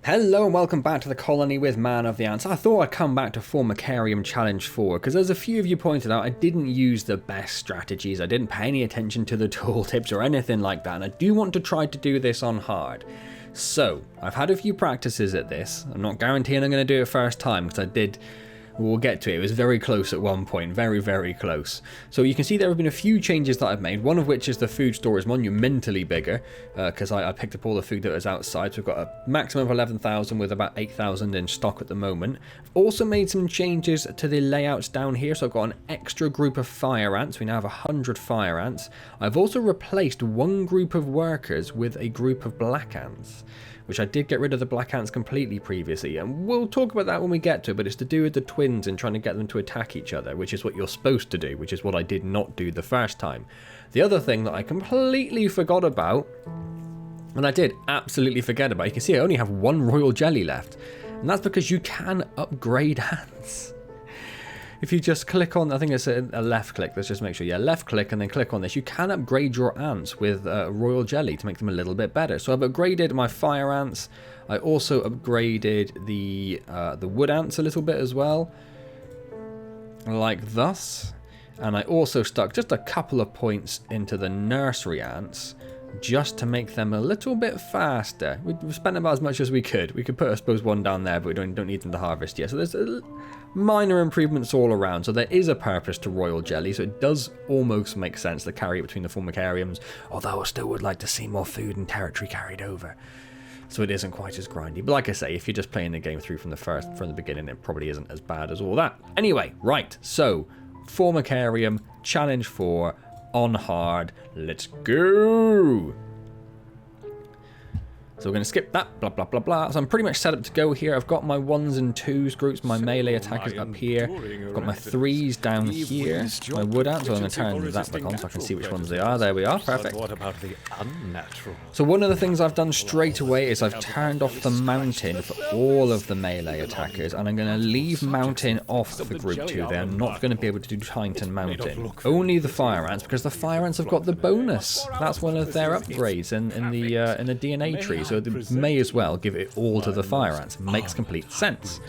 Hello and welcome back to the colony with Man of the Ants. I thought I'd come back to Formicarium Challenge 4 because as a few of you pointed out, I didn't use the best strategies. I didn't pay any attention to the tooltips or anything like that, and I do want to try to do this on hard. So, I've had a few practices at this. I'm not guaranteeing I'm going to do it first time because we'll get to it. It was very close at one point, very, very close. So you can see there have been a few changes that I've made, one of which is the food store is monumentally bigger, because I picked up all the food that was outside, so we've got a maximum of 11,000 with about 8,000 in stock at the moment. I've also made some changes to the layouts down here, so I've got an extra group of fire ants. We now have 100 fire ants. I've also replaced one group of workers with a group of black ants, which I did get rid of the black ants completely previously, and we'll talk about that when we get to it, but it's to do with the twins and trying to get them to attack each other, which is what you're supposed to do, which is what I did not do the first time. The other thing that I completely forgot about, and I did absolutely forget about, you can see I only have one royal jelly left, and that's because you can upgrade ants. If you just click on, I think it's a left click, let's just make sure, yeah, left click and then click on this, you can upgrade your ants with royal jelly to make them a little bit better. So I've upgraded my fire ants, I also upgraded the wood ants a little bit as well, like thus, and I also stuck just a couple of points into the nursery ants, just to make them a little bit faster. We spent about as much as we could. We could put, I suppose, one down there, but we don't need them to harvest yet. So there's minor improvements all around. So there is a purpose to royal jelly, so it does almost make sense to carry it between the Formicariums, although I still would like to see more food and territory carried over, so it isn't quite as grindy. But like I say, if you're just playing the game through from the beginning, it probably isn't as bad as all that. Anyway, right, so Formicarium Challenge 4 on hard. Let's go. So we're going to skip that, blah, blah, blah, blah. So I'm pretty much set up to go here. I've got my 1s and 2s groups, my melee attackers up here. I've got my 3s down here, my wood ants. So I'm going to turn that back on so I can see which ones they are. There we are, perfect. What about the unnatural? So one of the things I've done straight away is I've turned off the mountain for all of the melee attackers, and I'm going to leave mountain off for group 2. They're not going to be able to do Titan mountain. Only the fire ants, because the fire ants have got the bonus. That's one of their upgrades in the DNA tree. So they may as well give it all to the fire ants. Makes complete sense.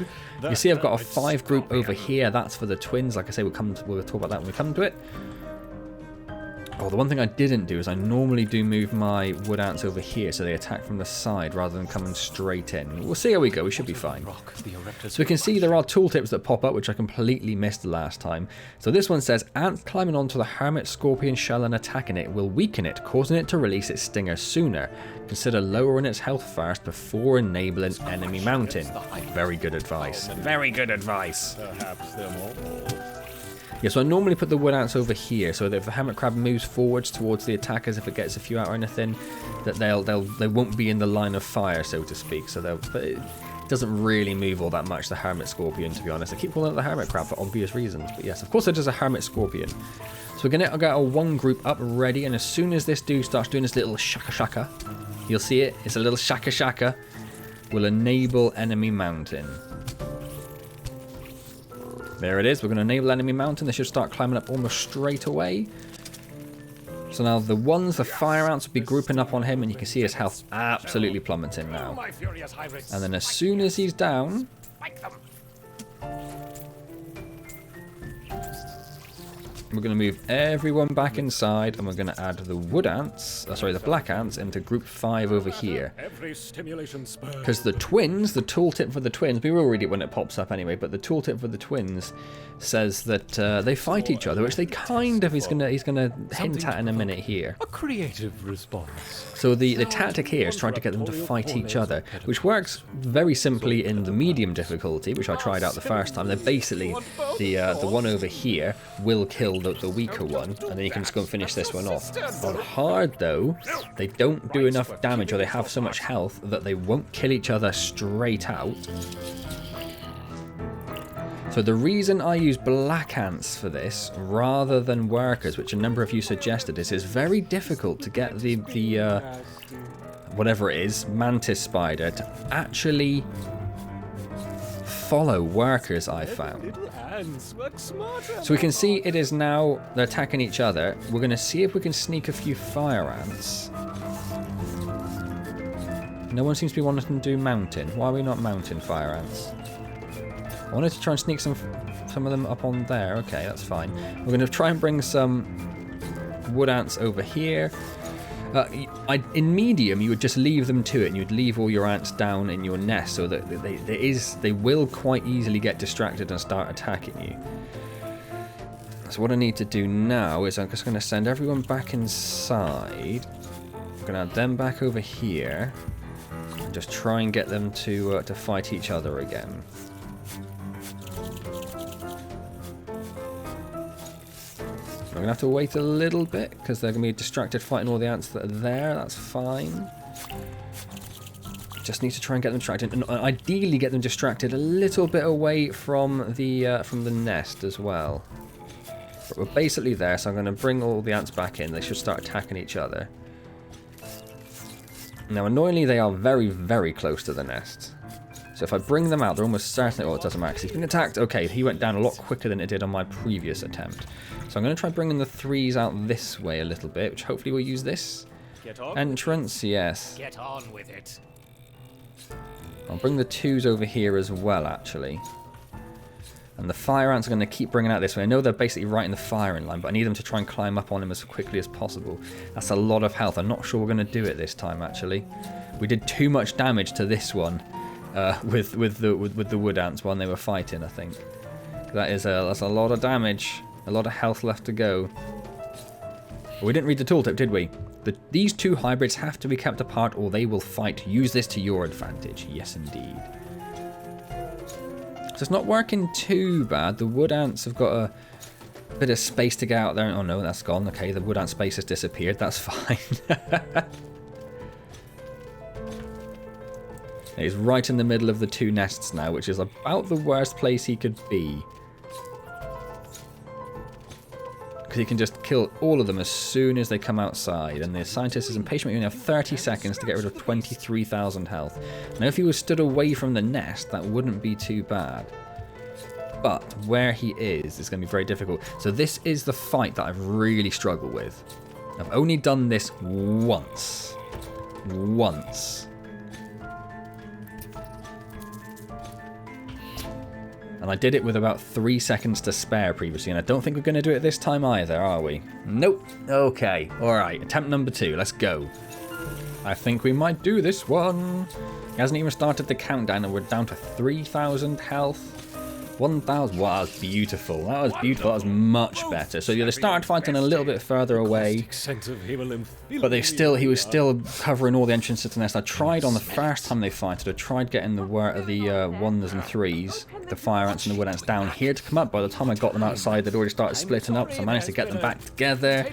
You see I've got a 5 group over here. That's for the twins. Like I say, we'll talk about that when we come to it. Oh, the one thing I didn't do is I normally do move my wood ants over here so they attack from the side rather than coming straight in. We'll see how we go. We should be fine. So we can see there are tooltips that pop up, which I completely missed the last time. So this one says, ants climbing onto the hermit scorpion shell and attacking it will weaken it, causing it to release its stinger sooner. Consider lowering its health first before enabling enemy mounting. Very good advice. Very good advice. Perhaps they're more. Yeah, so I normally put the wood ants over here, so that if the hermit crab moves forwards towards the attackers, if it gets a few out or anything, that they won't be in the line of fire, so to speak. So but it doesn't really move all that much, the hermit scorpion, to be honest. I keep calling it the hermit crab for obvious reasons, but yes, of course it is a hermit scorpion. So we're gonna get our 1 group up ready, and as soon as this dude starts doing this little shaka shaka, you'll see it. It's a little shaka shaka. Will enable enemy mountain. There it is. We're going to enable enemy mountain. They should start climbing up almost straight away. So now the fire ants will be grouping up on him, and you can see his health absolutely plummeting now. And then as soon as he's down, we're going to move everyone back inside, and we're going to add the wood ants, the black ants, into group 5 over here. Because the twins, the tooltip for the twins, we will read it when it pops up anyway, but the tooltip for the twins says that they fight each other, which they kind of, he's gonna hint at in a minute here. A creative response. So the tactic here is trying to get them to fight each other, which works very simply in the medium difficulty, which I tried out the first time. They're basically, the one over here will kill the weaker one, and then you can just go and finish this one off. On hard though, they don't do enough damage, or they have so much health that they won't kill each other straight out. So the reason I use black ants for this rather than workers, which a number of you suggested, is it's very difficult to get the whatever it is, mantis spider, to actually follow workers, I found. So we can see it is now, they're attacking each other. We're going to see if we can sneak a few fire ants. No one seems to be wanting to do mountain. Why are we not mountain fire ants? I wanted to try and sneak some of them up on there. Okay, that's fine. We're going to try and bring some wood ants over here. In medium, you would just leave them to it, and you'd leave all your ants down in your nest so that they will quite easily get distracted and start attacking you. So what I need to do now is I'm just going to send everyone back inside. I'm going to add them back over here, and just try and get them to fight each other again. I'm going to have to wait a little bit because they're going to be distracted fighting all the ants that are there. That's fine. Just need to try and get them distracted, and ideally get them distracted a little bit away from the nest as well. But we're basically there, so I'm going to bring all the ants back in. They should start attacking each other. Now, annoyingly, they are very, very close to the nest. So if I bring them out, they're almost certainly... Oh, it doesn't matter because he's been attacked. Okay, he went down a lot quicker than it did on my previous attempt. So I'm going to try bringing the threes out this way a little bit, which hopefully will use this entrance. Yes. Get on with it. I'll bring the twos over here as well, actually. And the fire ants are going to keep bringing out this way. I know they're basically right in the firing line, but I need them to try and climb up on him as quickly as possible. That's a lot of health. I'm not sure we're going to do it this time, actually. We did too much damage to this one with the wood ants when they were fighting, I think. That's a lot of damage. A lot of health left to go. We didn't read the tooltip, did we? These two hybrids have to be kept apart or they will fight. Use this to your advantage. Yes, indeed. So it's not working too bad. The wood ants have got a bit of space to get out there. Oh no, that's gone. Okay, the wood ant space has disappeared. That's fine. He's right in the middle of the two nests now, which is about the worst place he could be. Because he can just kill all of them as soon as they come outside. And the scientist is impatient. We only have 30 seconds to get rid of 23,000 health. Now, if he was stood away from the nest, that wouldn't be too bad. But where he is going to be very difficult. So this is the fight that I've really struggled with. I've only done this once. Once. And I did it with about 3 seconds to spare previously, and I don't think we're going to do it this time either, are we? Nope. Okay. Alright, attempt number 2. Let's go. I think we might do this one. He hasn't even started the countdown, and we're down to 3,000 health. 1,000. Wow, that's beautiful. That was beautiful. That was much better. So yeah, they started fighting a little bit further away, but he was still covering all the entrances to the nest. I tried on the first time they fighted. I tried getting the ones and threes, the fire ants and the wood ants down here to come up. By the time I got them outside, they'd already started splitting up, so I managed to get them back together.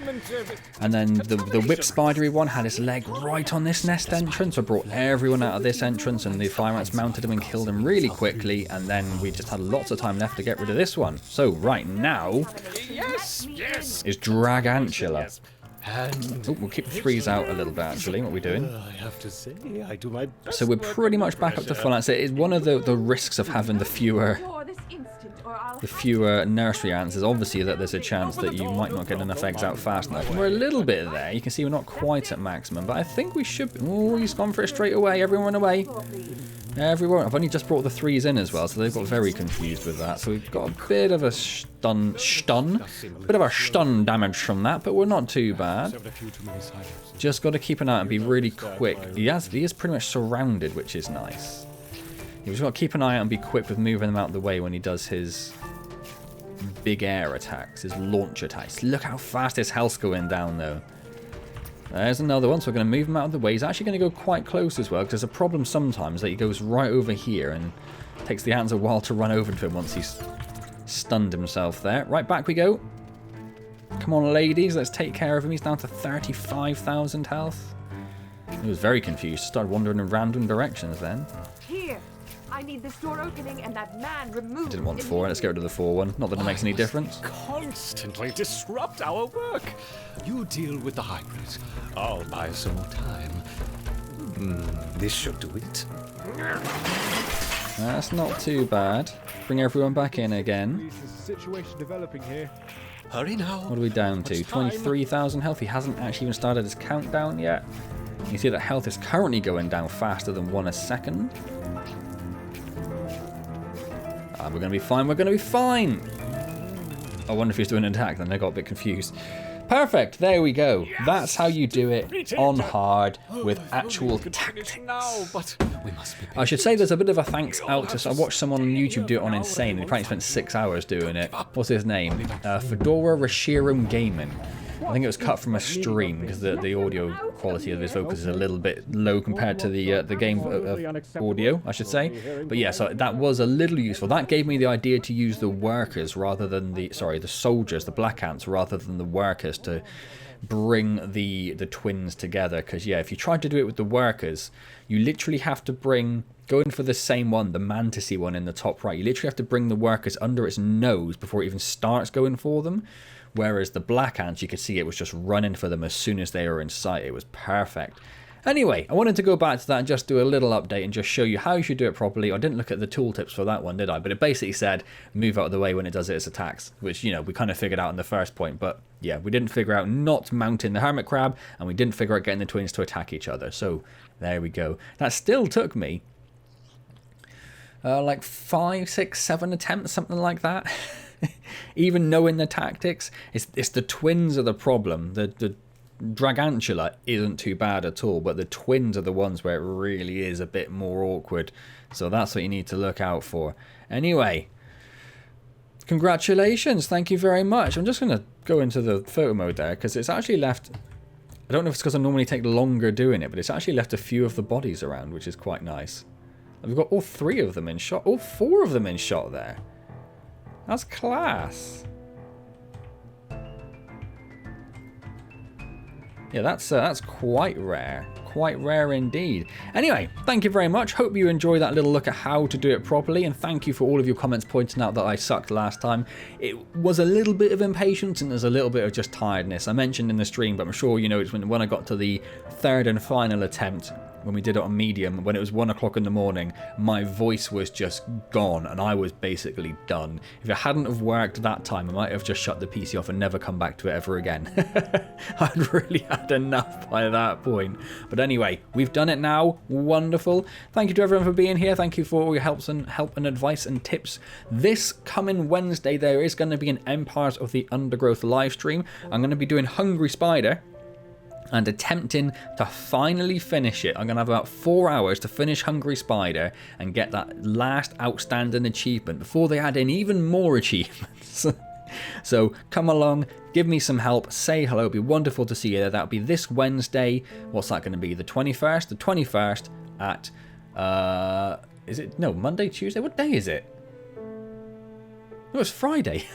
And then the whip spidery one had his leg right on this nest entrance. I brought everyone out of this entrance, and the fire ants mounted him and killed him really quickly. And then we just had lots of time left to get rid of this one. So right now is Dragantula. Oh, we'll keep the threes out a little bit, actually. What are we doing? I have to say, I do my best. So we're pretty much back up to full ants. It's one of the risks of having the fewer nursery ants is obviously that there's a chance that you might not get enough eggs out fast enough. And we're a little bit there. You can see we're not quite at maximum, but I think we should be. Oh, he's gone for it straight away. Everyone run away. Everyone. I've only just brought the threes in as well, so they've got very confused with that. So we've got a bit of a stun damage from that, but we're not too bad. Just got to keep an eye out and be really quick. He is pretty much surrounded, which is nice. You've just got to keep an eye out and be quick with moving them out of the way when he does his big air attacks, his launch attacks. Look how fast his health's going down, though. There's another one, so we're going to move him out of the way. He's actually going to go quite close as well, because there's a problem sometimes that he goes right over here and takes the ants a while to run over to him once he's stunned himself there. Right, back we go. Come on, ladies, let's take care of him. He's down to 35,000 health. He was very confused, started wandering in random directions then. Here, I need this door opening and that man removed. Didn't want 4, let's get rid of the 4 one. Not that it makes any difference. Constantly disrupt our work. You deal with the hybrids. I'll buy some more time. This should do it. That's not too bad. Bring everyone back in again. Situation developing here. Hurry now. What are we down to? 23,000 health. He hasn't actually even started his countdown yet. You see that health is currently going down faster than 1 a second. We're going to be fine, we're going to be fine! I wonder if he's doing an attack, then I got a bit confused. Perfect, there we go. Yes. That's how you do it on hard with actual tactics. Now, but we must be I should say there's a bit of a thanks out to... I watched someone on YouTube do it on Insane, and he probably spent 6 hours doing it. What's his name? Fedora Rashiram Gaming. I think it was cut from a stream because the audio quality of his vocals is a little bit low compared to the game audio, I should say. But yeah, so that was a little useful. That gave me the idea to use the workers rather than the soldiers, the black ants, rather than the workers to bring the twins together. Because yeah, if you tried to do it with the workers, you literally have to go in for the same one, the mantisy one in the top right. You literally have to bring the workers under its nose before it even starts going for them. Whereas the black ants, you could see it was just running for them as soon as they were in sight. It was perfect. Anyway, I wanted to go back to that and just do a little update and just show you how you should do it properly. I didn't look at the tooltips for that one, did I? But it basically said move out of the way when it does its attacks, which, you know, we kind of figured out in the first point. But yeah, we didn't figure out not mounting the hermit crab, and we didn't figure out getting the twins to attack each other. So there we go. That still took me like 5, 6, 7 attempts, something like that. Even knowing the tactics, it's the twins are the problem. The Dragantula isn't too bad at all, but the twins are the ones where it really is a bit more awkward. So that's what you need to look out for. Anyway, congratulations. Thank you very much. I'm just going to go into the photo mode there because it's actually left... I don't know if it's because I normally take longer doing it, but it's actually left a few of the bodies around, which is quite nice. We've got all 3 of them in shot. All 4 of them in shot there. That's class. Yeah, that's quite rare. Quite rare indeed. Anyway, thank you very much. Hope you enjoyed that little look at how to do it properly, and thank you for all of your comments pointing out that I sucked last time. It was a little bit of impatience and there's a little bit of just tiredness. I mentioned in the stream, but I'm sure you know it's when I got to the 3rd and final attempt, when we did it on medium, when it was 1 o'clock in the morning, my voice was just gone and I was basically done. If it hadn't have worked that time, I might have just shut the PC off and never come back to it ever again. I'd really had enough by that point. But anyway, we've done it now. Wonderful. Thank you to everyone for being here. Thank you for all your help and advice and tips. This coming Wednesday, there is going to be an Empires of the Undergrowth live stream. I'm going to be doing Hungry Spider and attempting to finally finish it. I'm going to have about 4 hours to finish Hungry Spider and get that last outstanding achievement before they add in even more achievements. So come along, give me some help, say hello, it'd be wonderful to see you there. That'll be this Wednesday. What's that going to be? The 21st? The 21st at, is it, no, Monday, Tuesday? What day is it? No, it's Friday.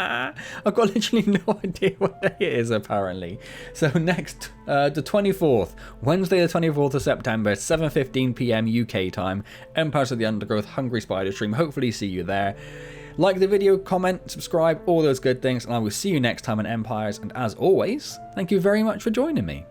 I've got literally no idea what day it is, apparently. So next, the 24th, Wednesday the 24th of September, 7:15 PM UK time, Empires of the Undergrowth Hungry Spider stream. Hopefully see you there. Like the video, comment, subscribe, all those good things, and I will see you next time on Empires. And as always, thank you very much for joining me.